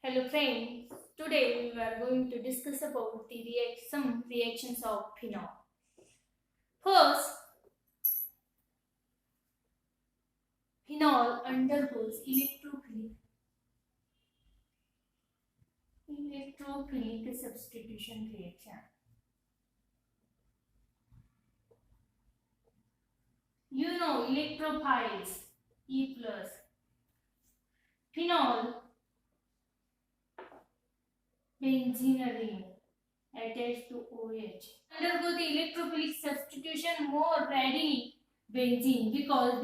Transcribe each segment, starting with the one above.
Hello friends, today we are going to discuss about some reactions of phenol. First, phenol undergoes electrophilic substitution reaction. You know electrophiles E plus. Phenol benzene ring attached to OH undergo the electrophilic substitution more readily benzene because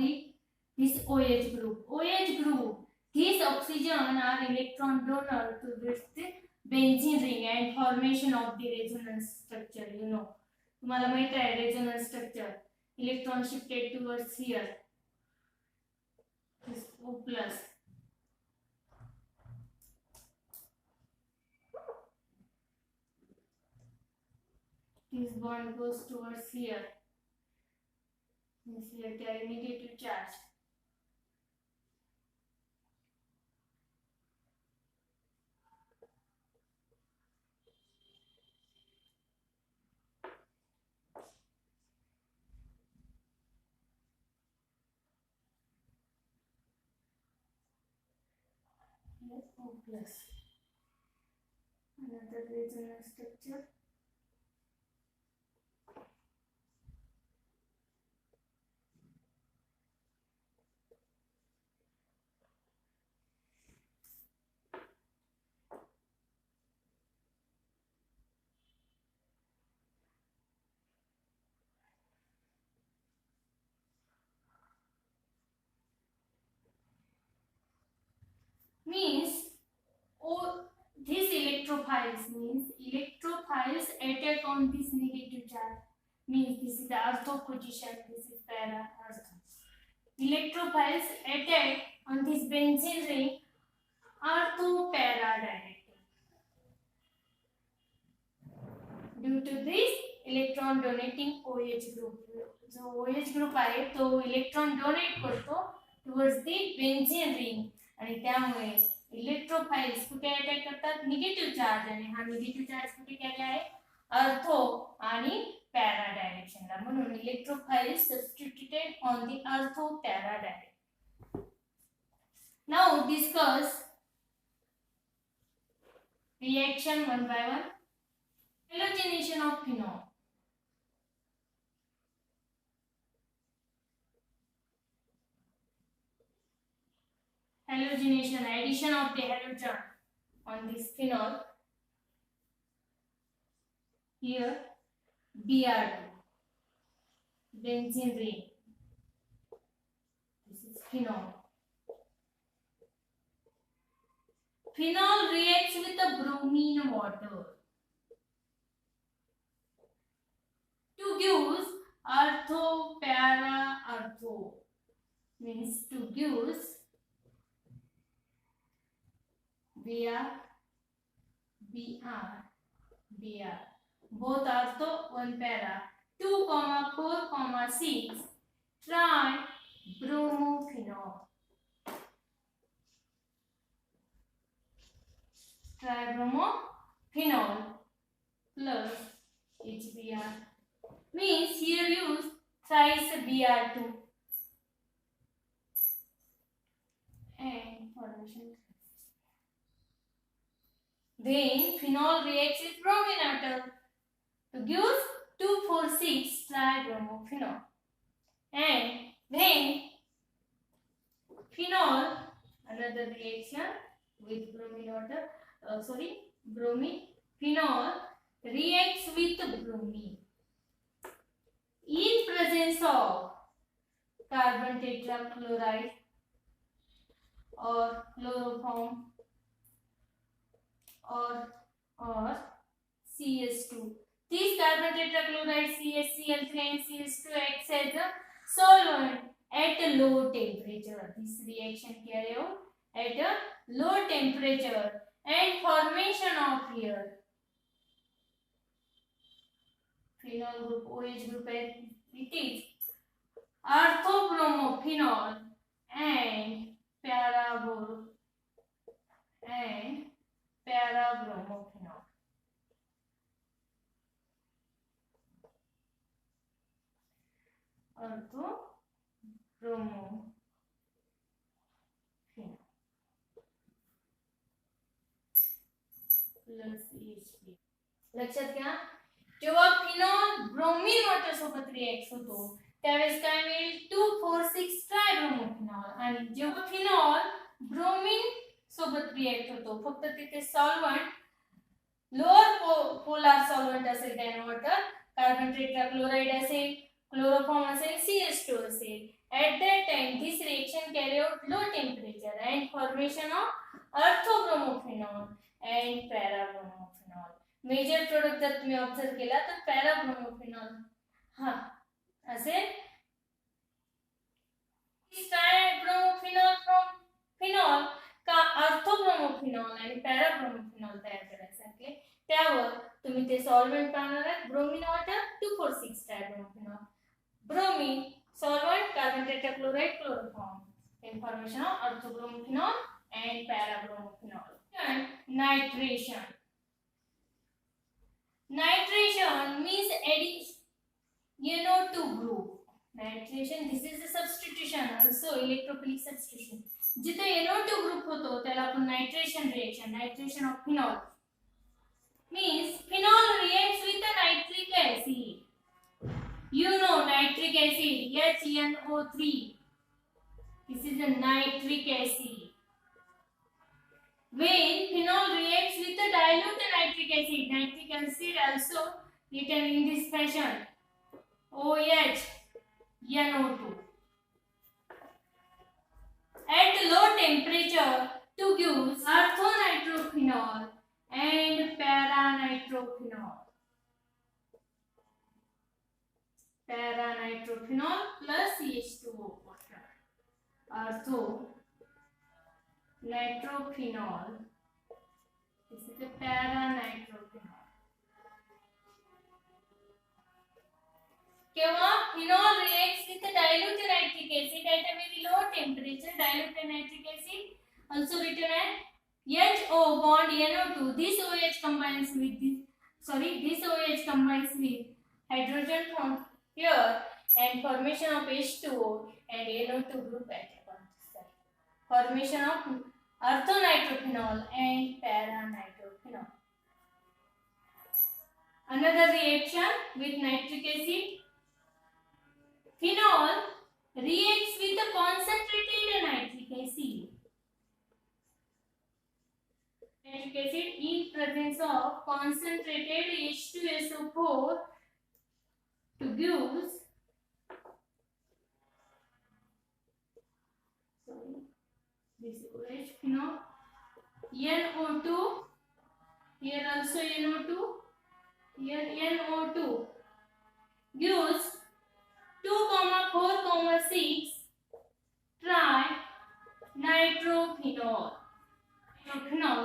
this OH group. OH group, these oxygen are electron donor to this benzene ring and formation of the resonance structure. You know, तुम्हाला माहित आहे resonance structure. Electron shifted towards here. This O plus. This bond goes towards here. Means here carry negative charge. Here O plus. Another resonance structure. Means these electrophiles attack on this negative charge. Means this is the ortho position, this is para ortho. Electrophiles attack on this benzene ring ortho para directly. Due to this electron donating OH group. जो OH group आहे तो electron donate करतो towards the benzene ring आणि त्यामुळे electrophiles कुठे attack करतात negative charge आणि हा निगेटिव्ह चार्ज कुठे गेला आहे ऑर्थो आणि पॅरा डायरेक्शनला म्हणून electrophiles substituted on the ortho para direction. Now discuss reaction one by one. Halogenation of phenol. Halogenation, addition of the halogen on this phenol. Here Br2, benzene ring. This is phenol. Phenol reacts with the bromine water to give ortho para ortho. Means to give Br, both ortho, one para, 2, 4, 6 tribromophenol. Tribromophenol plus HBr. Means here use thrice Br2 and formation. Then phenol reacts with bromine atom to give 2,4,6 tribromophenol. And then phenol, another reaction with bromine water, bromine. Phenol reacts with bromine in presence of carbon tetrachloride or chloroform or CS2. These carbon tetrachloride CaCl3 and CS2 acts as a solvent at a low temperature. This reaction carry out at a low temperature and formation of here phenol group, OH group, it is orthobromophenol and parabol and parabromophenol. Orthobromophenol plus EHP. लक्षात घ्या, जेव्हा phenol bromine water सोबत react होतो त्यावेळेस काय मिळेल 2,4,6 ट्रायब्रोमोफिनॉल. आणि जेव्हा फिनॉल ब्रोमीन सोबत रिएक्ट होतो फक्त तिथे सॉल्व्हंट लोअर पोलार सॉल्व्हंट असेल त्याने वॉटर, कार्बन टेट्राक्लोराइड असेल, क्लोरोफॉर्म असेल, CH2 असेल. At that time this reaction carry out low temperature and formation of orthobromophenol and parabromophenols. Major product जर तुम्ही ऑब्झर्व केला तर पॅराब्रोमोफिनॉल हा असेल. ट्रायब्रोमोफिनॉल फ्रॉम फिनॉल का ऑर्थोब्रोमोफिनॉल आणि पॅराब्रोमोफिनॉल तयार करायसाठी त्यावर तुम्ही ते सॉल्व्हेंट पाहणार आहात. Bromine water 2,4,6 tribromophenol, bromine solvent carbon tetrachloride, chloroform, information of orthobromophenol and parabromophenols. And nitration. Nitration means adding NO2 group. Nitration, this is a substitution, also electrophilic substitution. जिथे NO2 group होतो त्याला आपण nitration reaction, nitration of phenol means phenol reacts with the nitric acid. You know nitric acid, HNO3. This is a nitric acid. When phenol reacts with the dilute nitric acid also written in this fashion, OH, NO2. At low temperature to give orthonitrophenol and paranitrophenol. Paranitrophenol plus CH2O water. Orthonitrophenol. This is the paranitrophenol. Kewa phenol reacts with the dilute nitric acid at a very low temperature. Dilute nitric acid also written as HO bond NO2. This OH combines with this OH combines with hydrogen from here and formation of H2O and NO2 group at one side. Formation of orthonitrophenol and paranitrophenol. Another reaction with nitric acid. Phenol reacts with the concentrated nitric acid. Nitric acid in presence of concentrated H2SO4 to give this OH phenol NO2, here also NO2, here NO2 gives 2,4,6 trinitrophenol. Nitrophenol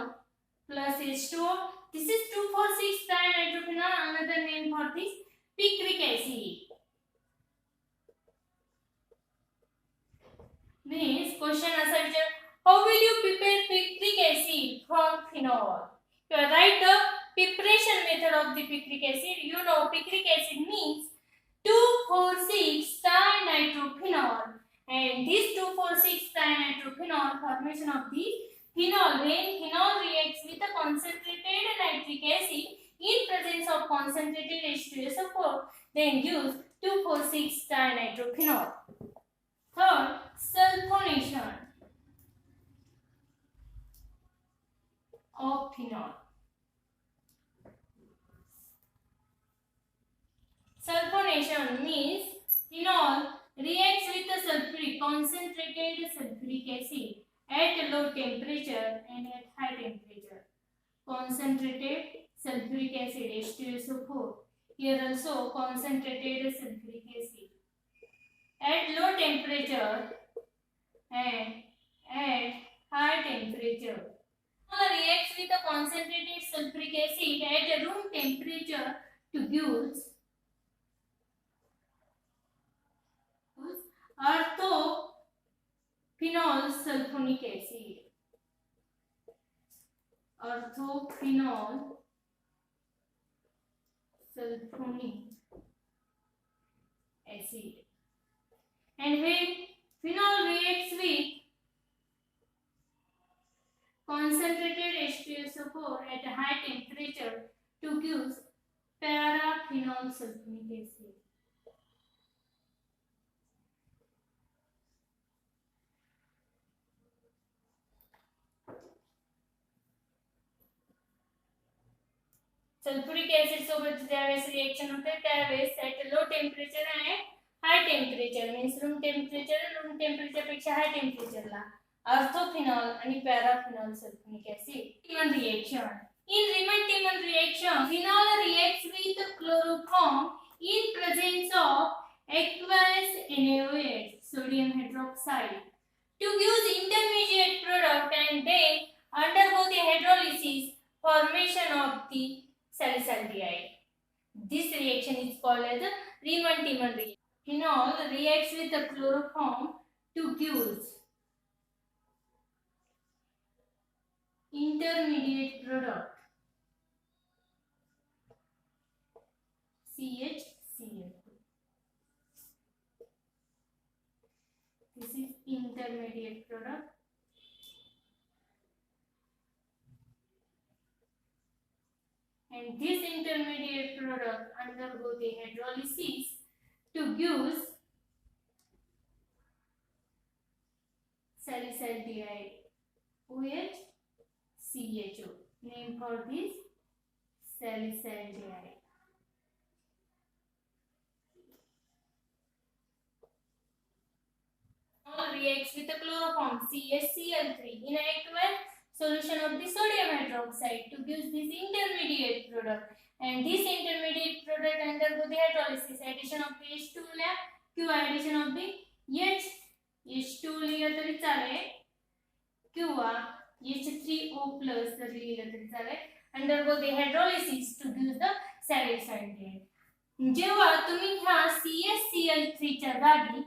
plus H2O. This is 2,4,6 trinitrophenol, another name for this picric acid. Means question असा विचार, how will you prepare picric acid from phenol? You write the preparation method of the picric acid. You know picric acid means 2,4,6 trinitrophenol, and this 2,4,6 trinitrophenol formation of the phenol. When phenol reacts with a concentrated nitric acid in presence of concentrated H2SO4, then gives 2,4,6 trinitrophenol. Third, sulfonation of phenol. Sulfonation means phenol reacts with the concentrated sulfuric acid at low temperature and at high temperature. Concentrated sulfuric acid H2SO4. Here also concentrated sulfuric acid at low temperature and at high temperature. Reacts with the concentrated sulfuric acid at room temperature to give orthophenol sulfonic acid. orthophenol sulfonic acid. And when phenol reacts with concentrated H2SO4 at a high temperature to give paraphenol sulfonic acid. Sulphuric acid सोबत ज्यावेळेस reaction होते त्यावेळेस at low temperature आणि high temperature means room temperature पेक्षा high टेम्परेचरला orthophenol आणि paraphenol sulphuric acid Tiemann reaction. In Riemann-Timmon reaction, phenol reacts with chloroform in presence of aqueous NaOH, sodium hydroxide, to give intermediate product and then undergo the hydrolysis formation of the salicylic. This reaction is called as a Riemann-Timmon reaction. Phenol reacts with the chloroform to give intermediate product CHCl2. This is intermediate product. And this intermediate product undergo the hydrolysis to give salicylic OHCHO. Name for this salicylic. Reacts with the chloroform CHCl3 in aqueous solution of the sodium hydroxide to give this intermediate product, and this intermediate product undergo the hydrolysis, addition of the H2 layer q addition of the H2 लिहिलं तरी चालेल किंवा H3O plus जरी लिहिलं तरी चालेल. undergo the hydrolysis to give the salicylic. जेव्हा तुम्ही ह्या CHCl3 च्या जागी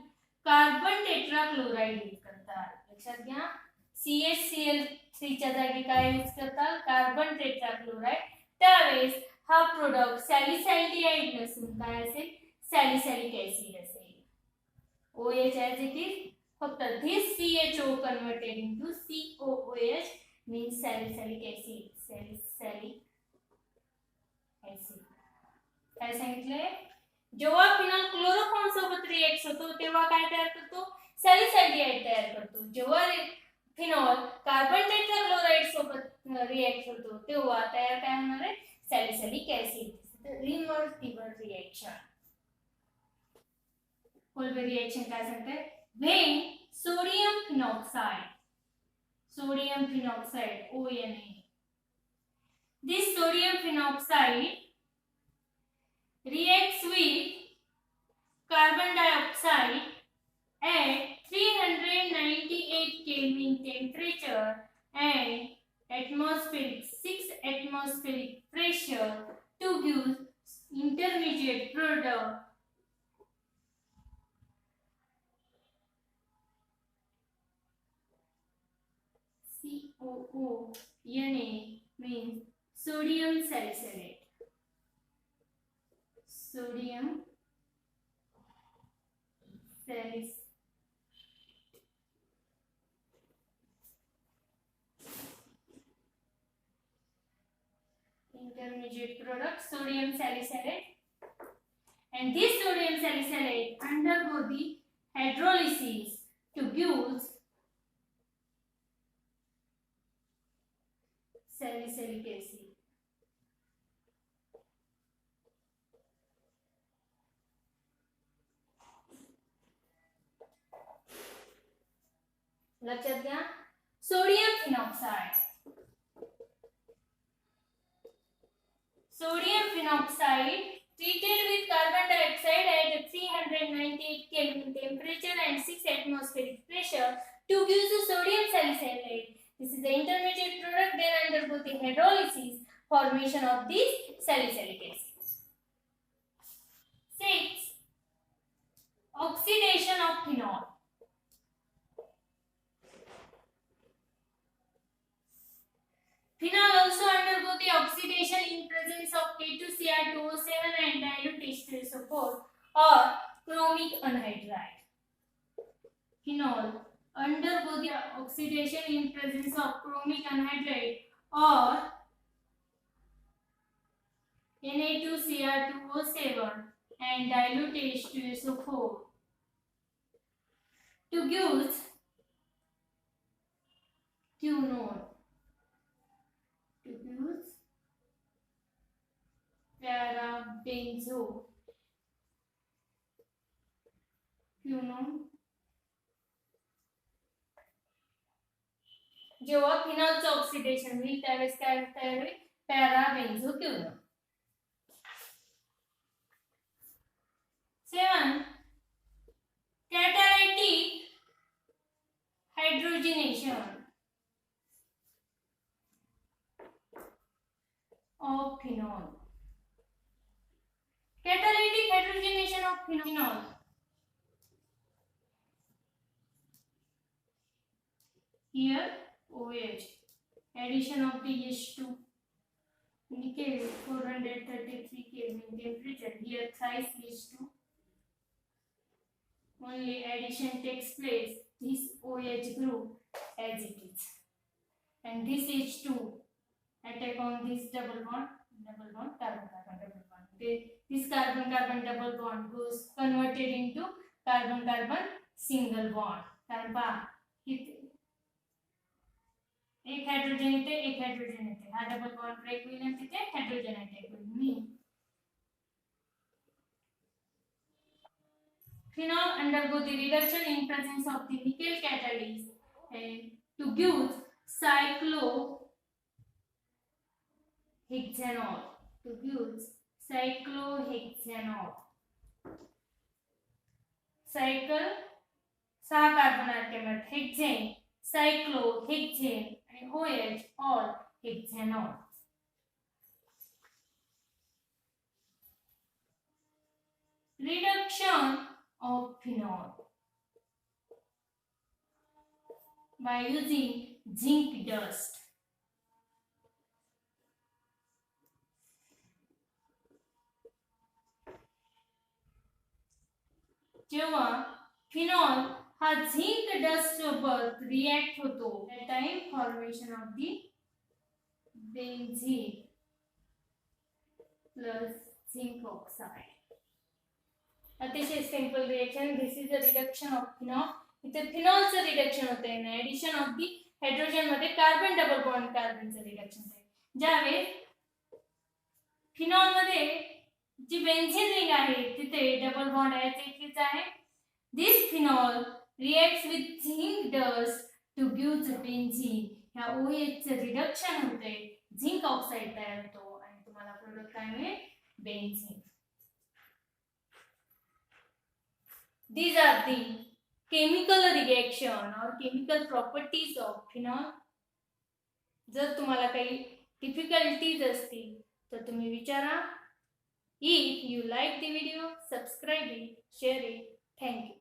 कार्बन टेट्राक्लोराइड यूज करतात, लक्षात घ्या CHCl3 च्या जागी काय यूज करतात, कार्बन टेट्राक्लोराइड, त्यावेळेस हा प्रोडक्ट सॅलिसाइल्डिहाइड नसून काय असेल, सॅलिसाइलिक ऍसिड असेल. OH as it is, फक्त this CHO converted into COOH means salicylic acid. salicylic acid. काय सांगितलंय, जेव्हा फिनॉल क्लोरोफॉर्म सोबत रिएक्ट होतो तेव्हा काय तयार करतो, सॅलिसाइल्डिहाइड तयार करतो. जेव्हा फिनॉल कार्बन टेट्राक्लोराइड सोबत रिएक्ट होतो तेव्हा तयार काय होणार आहे, salicylic acid. Reversible reaction. Full reaction काय सांगते, when sodium phenoxide ONA, this sodium phenoxide reacts with carbon dioxide at 398 Kelvin temperature and 6 atmospheric pressure to give intermediate product COONA means sodium salicylate. Sodium salicylate. Intermediate product sodium salicylate, and this sodium salicylate undergo the hydrolysis to give salicylic acid. लक्षात घ्या, sodium phenoxide treated with carbon dioxide at 398 Kelvin temperature and 6 atmospheric pressure to give the sodium salicylate. This is the intermediate product, then undergo the hydrolysis formation of this salicylic acid. 6. Oxidation of phenol. Phenol also presence of K2Cr2O7 and dilute H2SO4 or chromic anhydride. Phenol undergo the oxidation in presence of chromic anhydride or Na2Cr2O7 and dilute H2SO4 to give quinone. To use parabenzo quinone. जेव्हा फिनॉलचं oxidation होईल त्यावेळेस काय तयार होईल पॅराबेन्झो quinone. 7 catalytic hydrogenation of phenol. Catalytic hydrogenation of phenol. Here OH, addition of the H2, nickel 433 Kelvin temperature. Here thrice H2. Only addition takes place. This OH group as it is, and this H2 attack on this double bond, carbon-carbon double bond. This carbon-carbon double bond goes converted into carbon-carbon single bond. कारण पहा एक hydrogen येते एक hydrogen येते हा double bond break होईल आणि तिथे हाइड्रोजन अटॅक होईल. Phenol undergo the reduction in presence of the nickel catalyst to give cyclohexanol. Cycle 6 carbon attack hexane cyclo hexane आणि OH all hexanol. Reduction of phenol by using zinc dust. जेव्हा phenol हा zinc dust सोबत react होतो त्या time formation of the benzene plus zinc oxide. अतिशय simple reaction. This is a reduction of phenol. इथे फिनॉलचं reduction होते आणि ऍडिशन ऑफ दी हायड्रोजन मध्ये कार्बन डबल बॉन्ड कार्बनचं रिडक्शन होते. ज्यावेळेस फिनॉल मध्ये जी बेंझीन रिंग आहे तिथे डबल बॉन्ड आहे ते इथेच आहे. This phenol reacts with zinc dust to give the benzene. ह्या OH चे रिडक्शन होते झिंक ऑक्साइड तयार होतो आणि तुम्हाला प्रोडक्ट काय मिळेल benzene. These are the chemical reaction or chemical properties of phenol. जर तुम्हाला काही डिफिकल्टीज असतील तर तुम्ही विचारा. If you like the video, subscribe it, share it. Thank you.